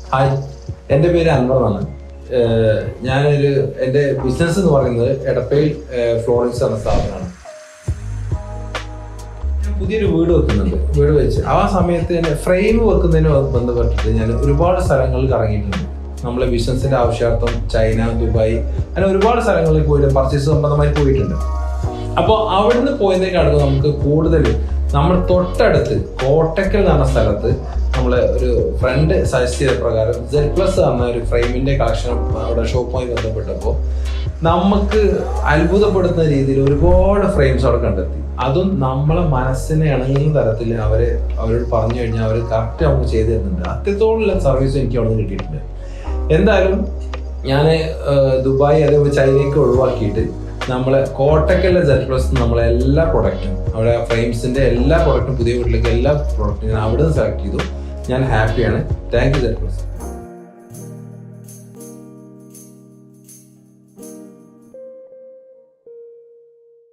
Hi, എൻ്റെ പേര് അൻവർ എന്നാണ്. എൻ്റെ ബിസിനസ് എന്ന് പറയുന്നത് എടപ്പയിൽ ഫ്ലോറിങ്സ് എന്ന സ്ഥാപനമാണ്. ഞാൻ പുതിയൊരു വീട് വെക്കുന്നുണ്ട്. വീട് വെച്ച് ആ സമയത്ത് തന്നെ ഫ്രെയിം വെക്കുന്നതിന് ബന്ധപ്പെട്ടിട്ട് ഞാൻ ഒരുപാട് സ്ഥലങ്ങളിൽ കറങ്ങിയിട്ടുണ്ട്. നമ്മളെ ബിസിനസിന്റെ ആവശ്യാർത്ഥം ചൈന, ദുബായ്, അങ്ങനെ ഒരുപാട് സ്ഥലങ്ങളിൽ പോയിട്ട് പർച്ചേസ് സംബന്ധമായി പോയിട്ടുണ്ട്. അപ്പോൾ അവിടുന്ന് പോയതിനേക്കാളും നമുക്ക് കൂടുതൽ നമ്മൾ തൊട്ടടുത്ത് കോട്ടക്കൽ എന്ന് പറഞ്ഞ സ്ഥലത്ത് നമ്മളെ ഒരു ഫ്രണ്ട് സജസ്റ്റ് ചെയ്ത പ്രകാരം Z+ എന്ന ഒരു ഫ്രെയിമിന്റെ കളക്ഷൻ അവിടെ ഷോപ്പുമായി ബന്ധപ്പെട്ടപ്പോൾ നമുക്ക് അത്ഭുതപ്പെടുത്തുന്ന രീതിയിൽ ഒരുപാട് ഫ്രെയിംസ് അവിടെ കണ്ടെത്തി. അതും നമ്മളെ മനസ്സിനെ ഇണങ്ങുന്ന തരത്തിൽ അവരോട് പറഞ്ഞു കഴിഞ്ഞാൽ അവർ കറക്റ്റ് നമുക്ക് ചെയ്തു തരുന്നുണ്ട്. അത്രത്തോളം സർവീസ് എനിക്ക് അവിടെ നിന്ന് കിട്ടിയിട്ടുണ്ട്. എന്തായാലും ഞാൻ ദുബായ് അതേപോലെ ചൈനയ്ക്ക് ഒഴിവാക്കിയിട്ട് നമ്മളെ കോട്ടക്കലിലെ Z+ നമ്മളെ എല്ലാ പ്രൊഡക്റ്റും അവിടെ ഫ്രെയിംസിന്റെ എല്ലാ പ്രൊഡക്റ്റും പുതിയ വീട്ടിലേക്ക് എല്ലാ പ്രൊഡക്റ്റും ഞാൻ അവിടെ നിന്ന് സെലക്ട് ചെയ്തു. ഞാൻ ഹാപ്പിയാണ്. Thank you Z+.